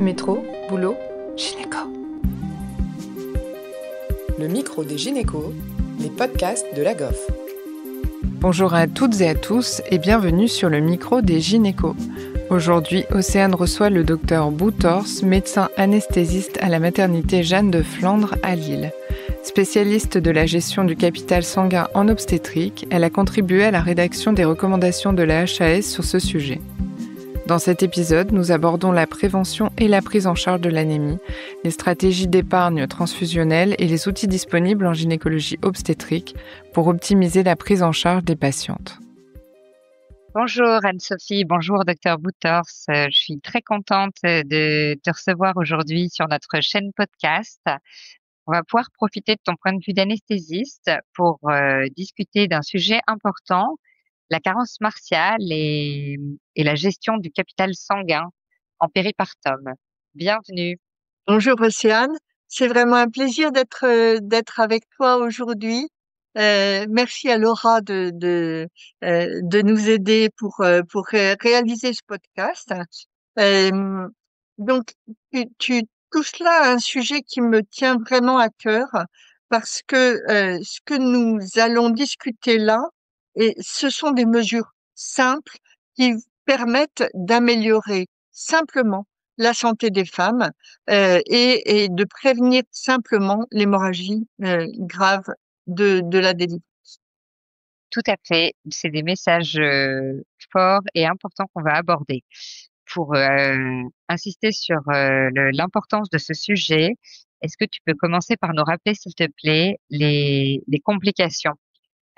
Métro, boulot, gynéco. Le micro des gynécos, les podcasts de la GOF. Bonjour à toutes et à tous et bienvenue sur le micro des gynécos. Aujourd'hui, Océane reçoit le docteur Boutors, médecin anesthésiste à la maternité Jeanne de Flandre à Lille. Spécialiste de la gestion du capital sanguin en obstétrique, elle a contribué à la rédaction des recommandations de la HAS sur ce sujet. Dans cet épisode, nous abordons la prévention et la prise en charge de l'anémie, les stratégies d'épargne transfusionnelle et les outils disponibles en gynécologie obstétrique pour optimiser la prise en charge des patientes. Bonjour Anne-Sophie, bonjour Dr Boutors. Je suis très contente de te recevoir aujourd'hui sur notre chaîne podcast. On va pouvoir profiter de ton point de vue d'anesthésiste pour discuter d'un sujet important, la carence martiale et la gestion du capital sanguin en péripartum. Bienvenue. Bonjour Océane, c'est vraiment un plaisir d'être avec toi aujourd'hui. Merci à Laura de nous aider pour réaliser ce podcast. Euh, donc tu touches là à un sujet qui me tient vraiment à cœur parce que ce que nous allons discuter là, et ce sont des mesures simples qui permettent d'améliorer simplement la santé des femmes et de prévenir simplement l'hémorragie grave de la délivrance. Tout à fait, c'est des messages forts et importants qu'on va aborder. Pour insister sur l'importance de ce sujet, est-ce que tu peux commencer par nous rappeler, s'il te plaît, les complications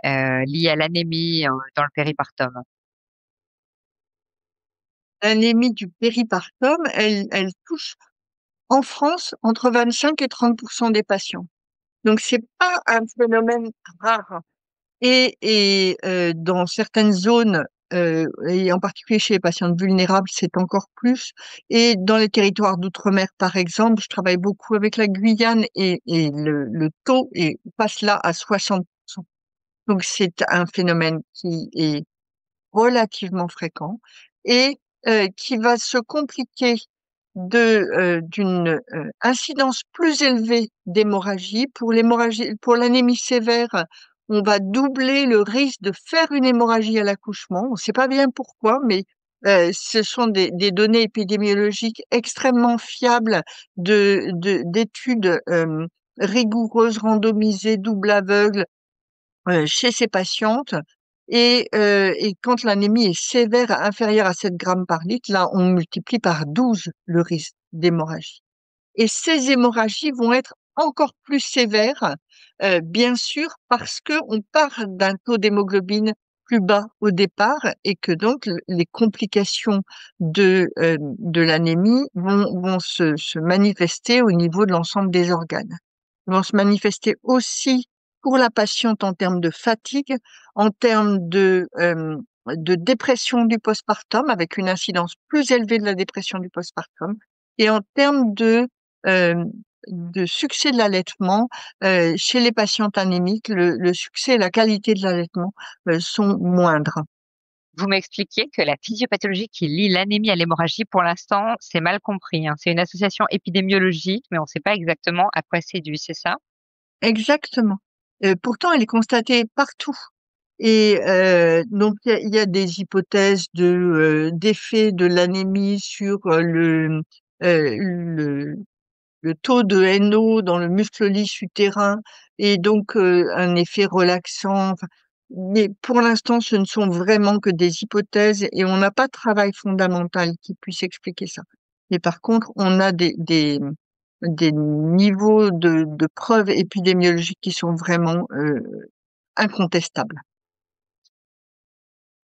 liées à l'anémie dans le péripartum? L'anémie du péripartum, elle touche en France entre 25 et 30% des patients. Donc c'est pas un phénomène rare. Et dans certaines zones, et en particulier chez les patientes vulnérables, c'est encore plus. Et dans les territoires d'outre-mer, par exemple, je travaille beaucoup avec la Guyane et le taux passe là à 60%. Donc c'est un phénomène qui est relativement fréquent et qui va se compliquer d'une incidence plus élevée d'hémorragie. Pour l'anémie sévère, on va doubler le risque de faire une hémorragie à l'accouchement. On ne sait pas bien pourquoi, mais ce sont des données épidémiologiques extrêmement fiables d'études rigoureuses, randomisées, double aveugle chez ces patientes. Et quand l'anémie est sévère, inférieure à 7 grammes par litre, là, on multiplie par 12 le risque d'hémorragie. Et ces hémorragies vont être encore plus sévères, bien sûr, parce que on part d'un taux d'hémoglobine plus bas au départ et que donc les complications de l'anémie vont se manifester au niveau de l'ensemble des organes. Ils vont se manifester aussi pour la patiente en termes de fatigue, en termes de dépression du postpartum, avec une incidence plus élevée de la dépression du postpartum, et en termes de succès de l'allaitement, chez les patientes anémiques, le succès et la qualité de l'allaitement sont moindres. Vous m'expliquiez que la physiopathologie qui lie l'anémie à l'hémorragie, pour l'instant, c'est mal compris, hein. C'est une association épidémiologique, mais on ne sait pas exactement à quoi c'est dû, c'est ça? Exactement. Pourtant, elle est constatée partout. Et donc, il y a des hypothèses d'effet de l'anémie sur le taux de NO dans le muscle lisse utérin et donc un effet relaxant. Enfin, mais pour l'instant, ce ne sont vraiment que des hypothèses et on n'a pas de travail fondamental qui puisse expliquer ça. Mais par contre, on a des niveaux de preuves épidémiologiques qui sont vraiment incontestables.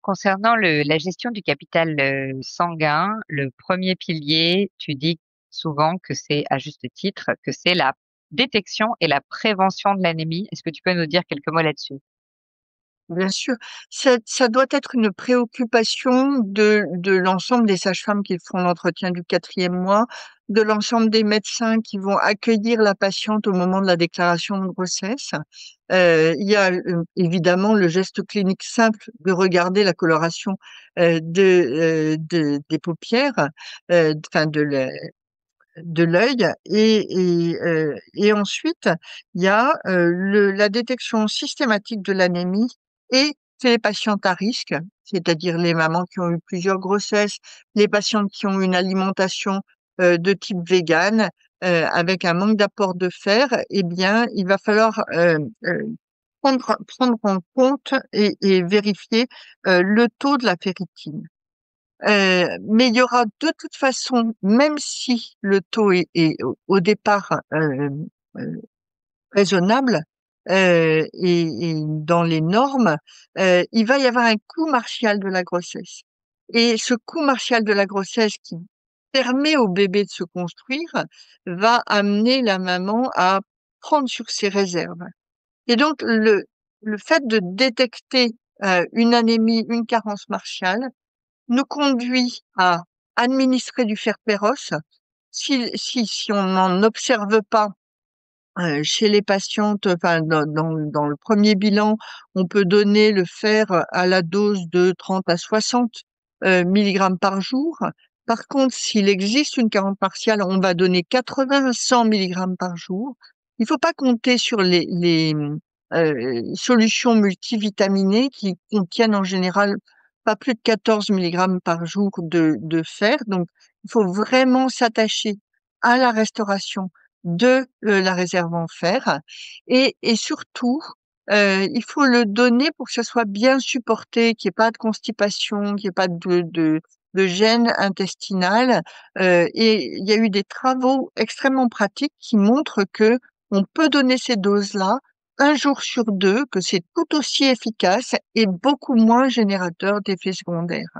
Concernant la gestion du capital sanguin, le premier pilier, tu dis souvent que c'est, à juste titre, que c'est la détection et la prévention de l'anémie. Est-ce que tu peux nous dire quelques mots là-dessus? Bien sûr, ça doit être une préoccupation de l'ensemble des sages-femmes qui font l'entretien du 4e mois, de l'ensemble des médecins qui vont accueillir la patiente au moment de la déclaration de grossesse. Il y a évidemment le geste clinique simple de regarder la coloration des paupières, enfin de l'œil et ensuite il y a la détection systématique de l'anémie et chez les patientes à risque, c'est-à-dire les mamans qui ont eu plusieurs grossesses, les patientes qui ont une alimentation de type vegan avec un manque d'apport de fer, eh bien il va falloir prendre en compte et vérifier le taux de la ferritine. Mais il y aura de toute façon, même si le taux est au départ euh, raisonnable et dans les normes, il va y avoir un coût martial de la grossesse. Et ce coût martial de la grossesse qui permet au bébé de se construire va amener la maman à prendre sur ses réserves. Et donc le fait de détecter une anémie, une carence martiale, nous conduit à administrer du fer féroce. Si on n'en observe pas chez les patientes, enfin dans le premier bilan, on peut donner le fer à la dose de 30 à 60 milligrammes par jour. Par contre, s'il existe une carence martiale, on va donner 80 à 100 milligrammes par jour. Il faut pas compter sur les solutions multivitaminées qui contiennent en général pas plus de 14 milligrammes par jour de fer. Donc, il faut vraiment s'attacher à la restauration de la réserve en fer et surtout, il faut le donner pour que ça soit bien supporté, qu'il n'y ait pas de constipation, qu'il n'y ait pas de gêne intestinale. Et il y a eu des travaux extrêmement pratiques qui montrent que on peut donner ces doses-là un jour sur deux, que c'est tout aussi efficace et beaucoup moins générateur d'effets secondaires.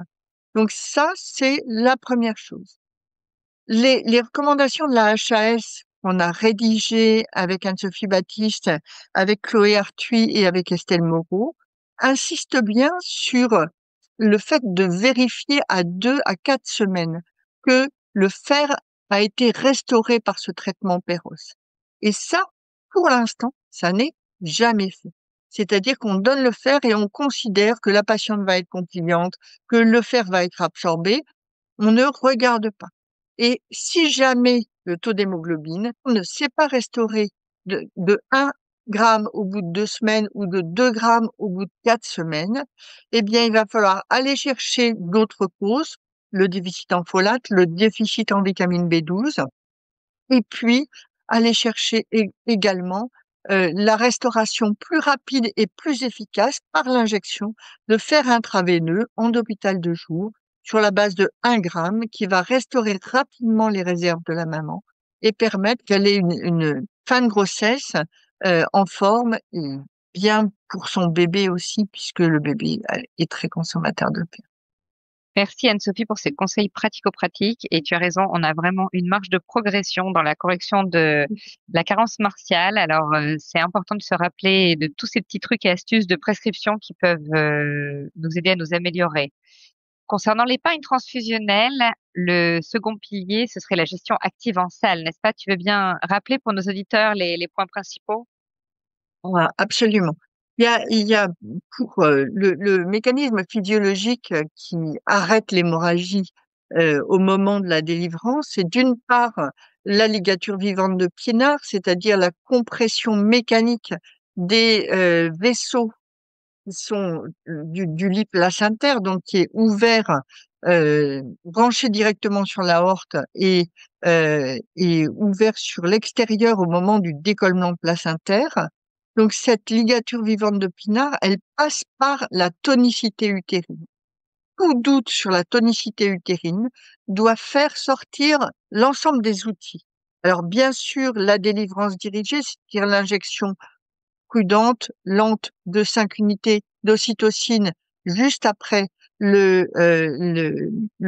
Donc ça, c'est la première chose. Les recommandations de la HAS qu'on a rédigées avec Anne-Sophie Baptiste, avec Chloé Arthuis et avec Estelle Moreau insistent bien sur le fait de vérifier à 2 à 4 semaines que le fer a été restauré par ce traitement Péros. Et ça, pour l'instant, ça n'est jamais fait. C'est-à-dire qu'on donne le fer et on considère que la patiente va être compliante, que le fer va être absorbé. On ne regarde pas. Et si jamais le taux d'hémoglobine ne s'est pas restauré de 1 gramme au bout de 2 semaines ou de 2 grammes au bout de 4 semaines, eh bien, il va falloir aller chercher d'autres causes, le déficit en folate, le déficit en vitamine B12, et puis aller chercher également la restauration plus rapide et plus efficace par l'injection de fer intraveineux en hôpital de jour sur la base de 1 gramme qui va restaurer rapidement les réserves de la maman et permettre qu'elle ait une fin de grossesse en forme et bien pour son bébé aussi puisque le bébé est très consommateur de fer. Merci Anne-Sophie pour ces conseils pratico-pratiques et tu as raison, on a vraiment une marge de progression dans la correction de la carence martiale. Alors c'est important de se rappeler de tous ces petits trucs et astuces de prescription qui peuvent nous aider à nous améliorer. Concernant l'épargne transfusionnelle, le second pilier, ce serait la gestion active en salle, n'est-ce pas? Tu veux bien rappeler pour nos auditeurs les points principaux? Ouais, absolument. Il y a pour le mécanisme physiologique qui arrête l'hémorragie au moment de la délivrance, c'est d'une part la ligature vivante de Pinard, c'est-à-dire la compression mécanique des vaisseaux qui sont du lit placentaire, donc qui est ouvert, branché directement sur l'aorte et ouvert sur l'extérieur au moment du décollement placentaire. Donc cette ligature vivante de Pinard, elle passe par la tonicité utérine. Tout doute sur la tonicité utérine doit faire sortir l'ensemble des outils. Alors bien sûr, la délivrance dirigée, c'est-à-dire l'injection prudente, lente de 5 unités d'ocytocine juste après le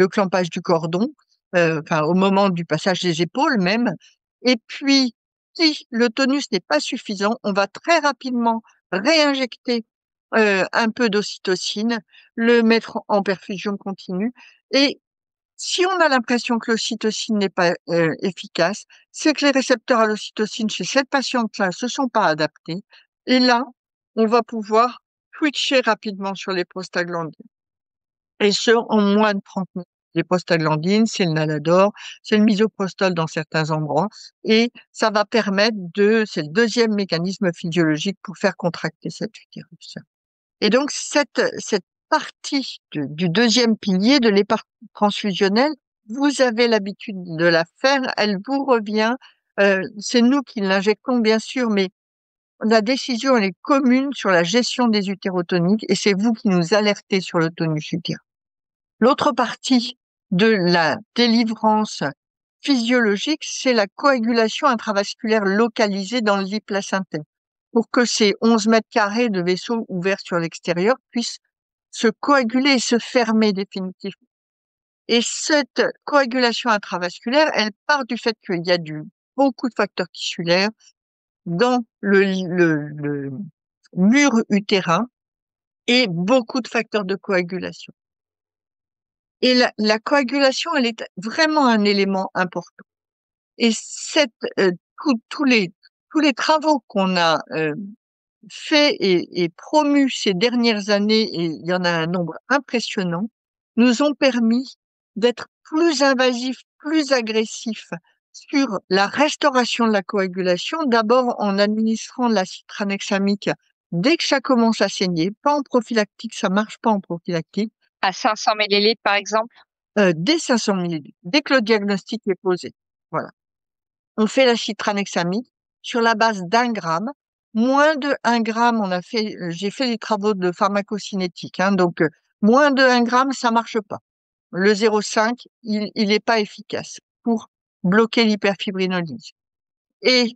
clampage du cordon, enfin au moment du passage des épaules même. Et puis, si le tonus n'est pas suffisant, on va très rapidement réinjecter un peu d'ocytocine, le mettre en perfusion continue. Et si on a l'impression que l'ocytocine n'est pas efficace, c'est que les récepteurs à l'ocytocine chez cette patiente-là se sont pas adaptés. Et là, on va pouvoir switcher rapidement sur les prostaglandines. Et ce, en moins de 30 minutes. les prostaglandines, c'est le Nalador, c'est le misoprostol dans certains endroits, et ça va permettre c'est le deuxième mécanisme physiologique pour faire contracter cet utérus. Et donc, cette partie du deuxième pilier de l'épargne transfusionnelle, vous avez l'habitude de la faire, elle vous revient. C'est nous qui l'injectons, bien sûr, mais la décision, elle est commune sur la gestion des utérotoniques et c'est vous qui nous alertez sur le tonus utérin. L'autre partie de la délivrance physiologique, c'est la coagulation intravasculaire localisée dans le lit placentaire pour que ces 11 mètres carrés de vaisseau ouverts sur l'extérieur puissent se coaguler et se fermer définitivement. Et cette coagulation intravasculaire, elle part du fait qu'il y a beaucoup de facteurs tissulaires dans le mur utérin et beaucoup de facteurs de coagulation. Et la coagulation, elle est vraiment un élément important. Et tous les travaux qu'on a fait et promus ces dernières années, et il y en a un nombre impressionnant, nous ont permis d'être plus invasifs, plus agressifs sur la restauration de la coagulation, d'abord en administrant l'acide tranexamique dès que ça commence à saigner, pas en prophylactique, ça marche pas en prophylactique. À 500 millilitres, par exemple? Dès 500 millilitres, dès que le diagnostic est posé. Voilà. On fait l'acide tranexamique sur la base d'1 gramme. Moins de 1 gramme, j'ai fait des travaux de pharmacocinétique, hein, donc moins de 1 gramme, ça marche pas. Le 0,5, il est pas efficace pour bloquer l'hyperfibrinolyse. Et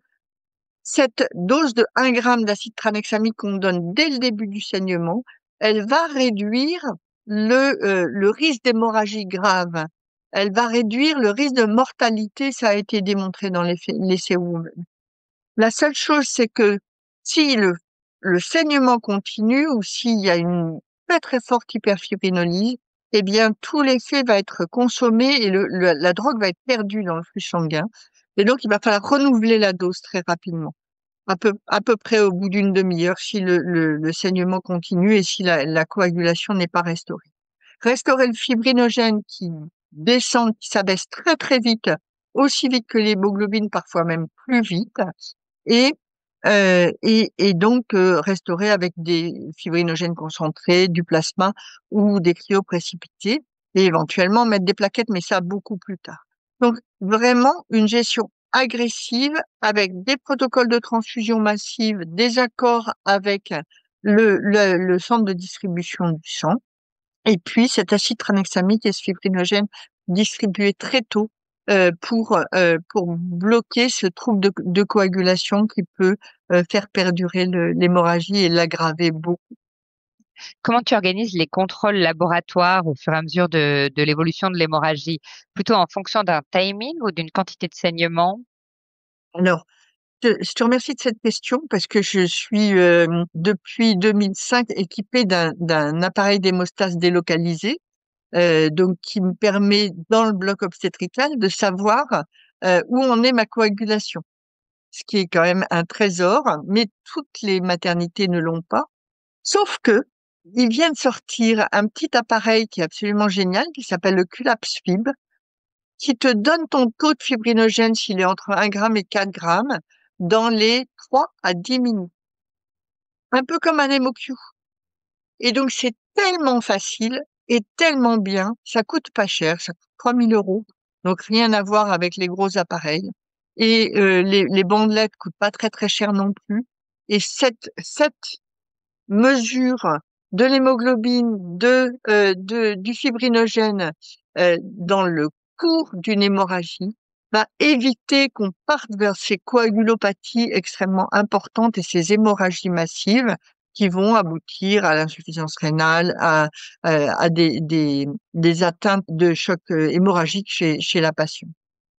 cette dose de 1 gramme d'acide tranexamique qu'on donne dès le début du saignement, elle va réduire le risque d'hémorragie grave. Elle va réduire le risque de mortalité, ça a été démontré dans l'essai Women. La seule chose, c'est que si le saignement continue ou s'il y a une très très forte hyperfibrinolyse, eh bien tout l'effet va être consommé et la drogue va être perdue dans le flux sanguin. Et donc il va falloir renouveler la dose très rapidement, à peu près au bout d'une demi-heure si le saignement continue et si la coagulation n'est pas restaurée. Restaurer le fibrinogène qui s'abaisse très très vite, aussi vite que l'hémoglobine, parfois même plus vite, et donc restaurer avec des fibrinogènes concentrés, du plasma ou des cryoprécipités, et éventuellement mettre des plaquettes, mais ça beaucoup plus tard. Donc vraiment une gestion agressive avec des protocoles de transfusion massive, des accords avec le centre de distribution du sang, et puis cet acide tranexamique et ce fibrinogène distribué très tôt pour bloquer ce trouble de coagulation qui peut faire perdurer l'hémorragie et l'aggraver beaucoup. Comment tu organises les contrôles laboratoires au fur et à mesure de l'évolution de l'hémorragie? Plutôt en fonction d'un timing ou d'une quantité de saignement? Alors, je te remercie de cette question parce que je suis depuis 2005 équipée d'un appareil d'hémostase délocalisé, donc qui me permet dans le bloc obstétrical de savoir où en est ma coagulation, ce qui est quand même un trésor, mais toutes les maternités ne l'ont pas. Sauf que il vient de sortir un petit appareil qui est absolument génial, qui s'appelle le Culapsfib, qui te donne ton taux de fibrinogène s'il est entre 1 gramme et 4 grammes dans les 3 à 10 minutes. Un peu comme un HemoQ. Et donc, c'est tellement facile et tellement bien. Ça coûte pas cher, ça coûte 3 000 €. Donc, rien à voir avec les gros appareils. Et les bandelettes coûtent pas très très cher non plus. Et cette mesure de l'hémoglobine, du fibrinogène dans le cours d'une hémorragie va éviter qu'on parte vers ces coagulopathies extrêmement importantes et ces hémorragies massives qui vont aboutir à l'insuffisance rénale, à des atteintes de choc hémorragique chez la patiente.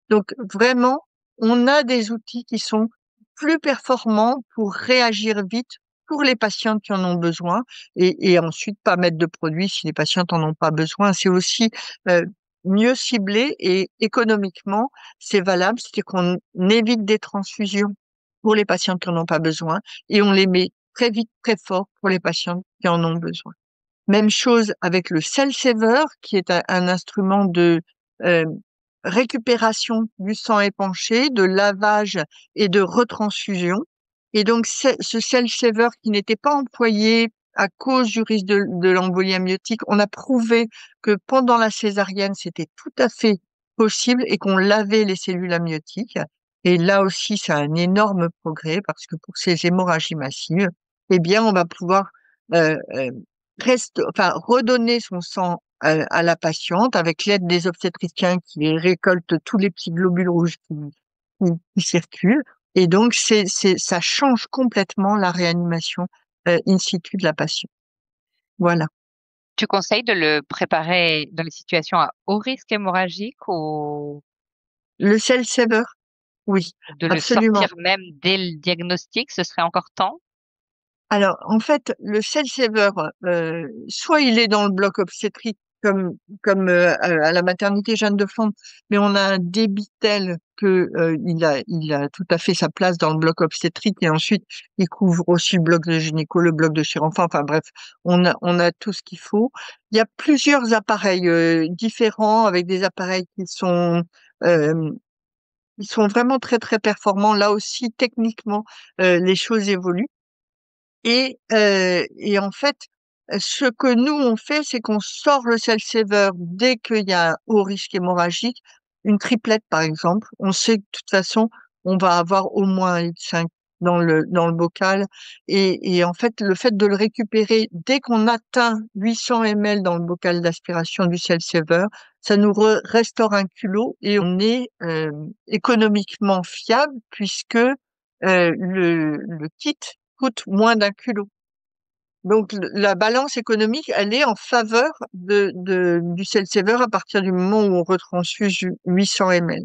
Donc vraiment, on a des outils qui sont plus performants pour réagir vite pour les patientes qui en ont besoin et ensuite pas mettre de produits si les patientes en ont pas besoin. C'est aussi mieux ciblé et économiquement, c'est valable, c'est-à-dire qu'on évite des transfusions pour les patientes qui en ont pas besoin et on les met très vite, très fort pour les patientes qui en ont besoin. Même chose avec le cell saver, qui est un instrument de récupération du sang épanché, de lavage et de retransfusion. Et donc, ce cell saver qui n'était pas employé à cause du risque de l'embolie amniotique, on a prouvé que pendant la césarienne, c'était tout à fait possible et qu'on lavait les cellules amniotiques. Et là aussi, c'est un énorme progrès parce que pour ces hémorragies massives, eh bien, on va pouvoir redonner son sang à la patiente avec l'aide des obstétriciens qui récoltent tous les petits globules rouges qui circulent. Et donc, ça change complètement la réanimation in situ de la patiente. Voilà. Tu conseilles de le préparer dans les situations à haut risque hémorragique ou Le cell saver, oui, de le absolument. sortir même dès le diagnostic, ce serait encore temps? Alors, en fait, le cell saver, soit il est dans le bloc obstétrique comme à la maternité Jeanne de Flandre, mais on a un débit tel que il a tout à fait sa place dans le bloc obstétrique et ensuite il couvre aussi le bloc de gynéco, le bloc de chirurgien. Enfin bref, on a tout ce qu'il faut. Il y a plusieurs appareils différents avec des appareils euh, qui sont vraiment très très performants. Là aussi, techniquement, les choses évoluent. Et en fait, ce que nous on fait, c'est qu'on sort le cell saver dès qu'il y a un haut risque hémorragique, une triplette par exemple. On sait que de toute façon, on va avoir au moins 1,5 dans le bocal. Et en fait, le fait de le récupérer dès qu'on atteint 800 ml dans le bocal d'aspiration du cell saver, ça nous restaure un culot et on est économiquement fiable puisque le kit coûte moins d'1 kilo. Donc la balance économique, elle est en faveur du cell saver à partir du moment où on retransfuse 800 ml.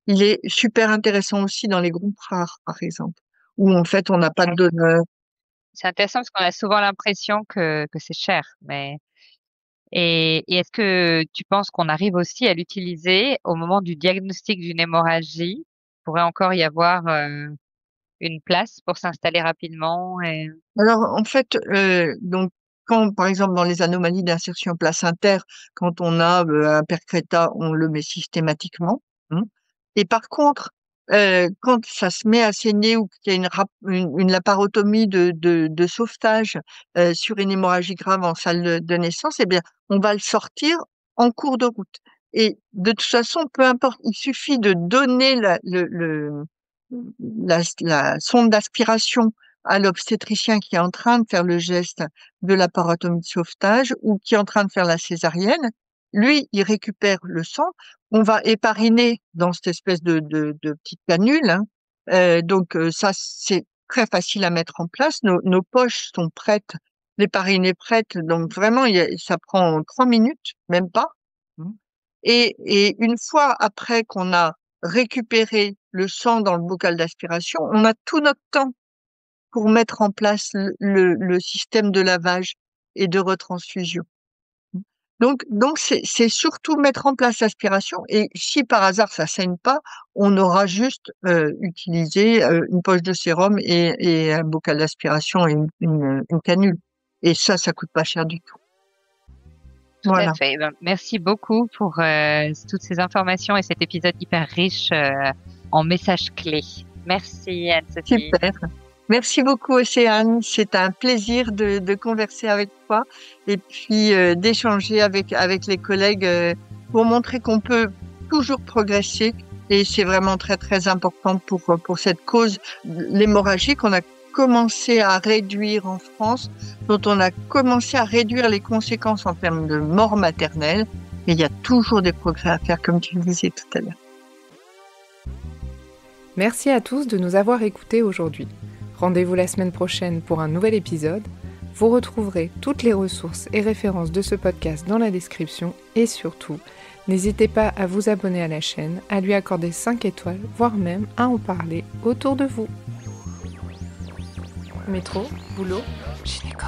Il est super intéressant aussi dans les groupes rares, par exemple, où en fait on n'a pas de donneur. C'est intéressant parce qu'on a souvent l'impression que c'est cher, mais et est-ce que tu penses qu'on arrive aussi à l'utiliser au moment du diagnostic d'une hémorragie? Il pourrait encore y avoir une place pour s'installer rapidement et Alors en fait, donc quand par exemple dans les anomalies d'insertion placentaire, quand on a un percrétat, on le met systématiquement. Et par contre, quand ça se met à saigner ou qu'il y a une laparotomie de sauvetage sur une hémorragie grave en salle de naissance, eh bien on va le sortir en cours de route. Et de toute façon, peu importe, il suffit de donner la sonde d'aspiration à l'obstétricien qui est en train de faire le geste de laparotomie de sauvetage ou qui est en train de faire la césarienne. Lui, il récupère le sang. On va épariner dans cette espèce de petite canule. Ça, c'est très facile à mettre en place. Nos poches sont prêtes, l'héparinée est prête. Donc vraiment, ça prend 3 minutes, même pas. Et une fois après qu'on a récupéré le sang dans le bocal d'aspiration, on a tout notre temps pour mettre en place le système de lavage et de retransfusion. Donc c'est surtout mettre en place l'aspiration et si par hasard ça saigne pas, on aura juste utilisé une poche de sérum et un bocal d'aspiration et une canule. Et ça coûte pas cher du tout. Tout Voilà. à fait. Merci beaucoup pour toutes ces informations et cet épisode hyper riche en messages clés. Merci Anne-Sophie. Super. Merci beaucoup Océane. C'est un plaisir de converser avec toi et puis d'échanger avec les collègues pour montrer qu'on peut toujours progresser. Et c'est vraiment très très important pour cette cause, l'hémorragie qu'on a commencé à réduire en France, dont on a commencé à réduire les conséquences en termes de mort maternelle. Mais il y a toujours des progrès à faire, comme tu le disais tout à l'heure. Merci à tous de nous avoir écoutés aujourd'hui. Rendez-vous la semaine prochaine pour un nouvel épisode. Vous retrouverez toutes les ressources et références de ce podcast dans la description et surtout, n'hésitez pas à vous abonner à la chaîne, à lui accorder 5 étoiles, voire même à en parler autour de vous. Métro, boulot, gynéco.